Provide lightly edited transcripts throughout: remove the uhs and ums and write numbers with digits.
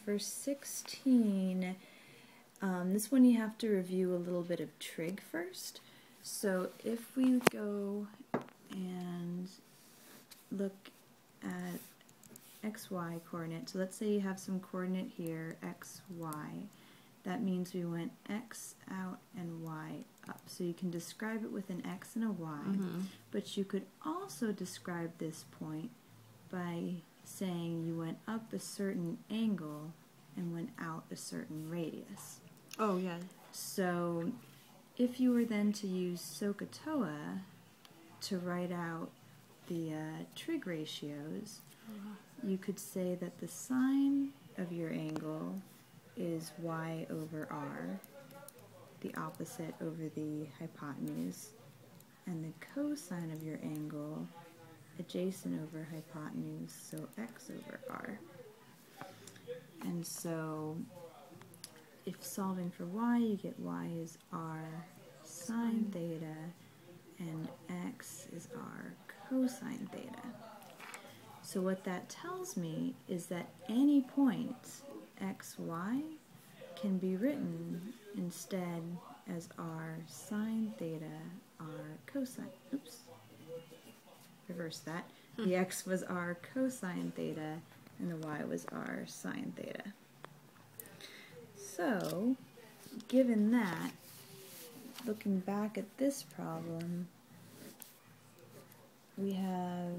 for 16, this one you have to review a little bit of trig first. So if we go and look at xy coordinate, so let's say you have some coordinate here, xy, that means we went x out and y up. So you can describe it with an x and a y, but you could also describe this point by saying you went up a certain angle and went out a certain radius. Oh, yeah. So if you were then to use SOHCAHTOA to write out the trig ratios, you could say that the sine of your angle is y over r, the opposite over the hypotenuse, and the cosine of your angle adjacent over hypotenuse, so x over r. And so if solving for y, you get y is r sine theta and x is r cosine theta. So what that tells me is that any point xy can be written instead as r sine theta, r cosine. Oops. Reverse that. The x was r cosine theta and the y was r sine theta. So, given that, looking back at this problem, we have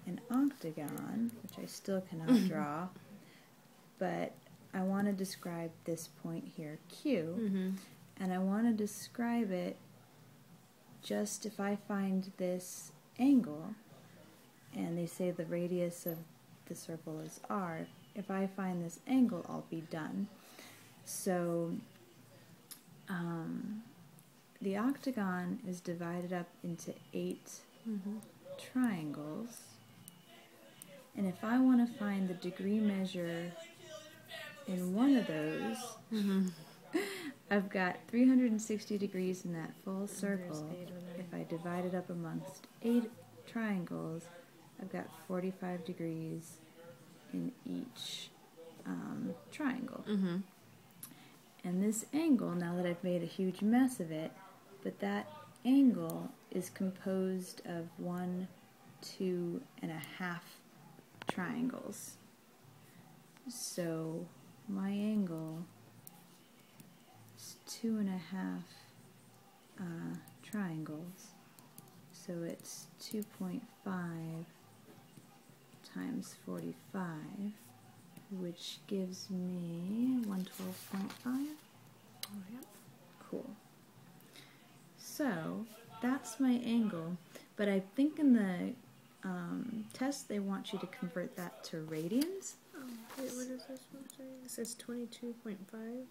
an octagon, which I still cannot draw, but I want to describe this point here, Q, and I want to describe it just if I find this angle, and they say the radius of the circle is r, if I find this angle, I'll be done. So the octagon is divided up into 8 triangles, and if I want to find the degree measure in one of those, I've got 360 degrees in that full circle. If I divide it up amongst 8 triangles, I've got 45 degrees in each triangle. And this angle, now that I've made a huge mess of it, but that angle is composed of 1, 2, and a half triangles. So my angle is 2 and a half triangles. So it's 2.5 times 45, which gives me 112.5. Oh, yeah. Cool. So that's my angle, but I think in the test they want you to convert that to radians. Oh, wait, what is this one saying? It says 22.5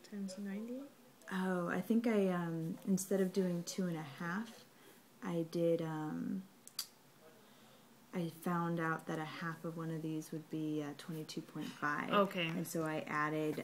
times 90. Oh, I think I, instead of doing 2.5, I did, I found out that a half of one of these would be 22.5. Okay. And so I added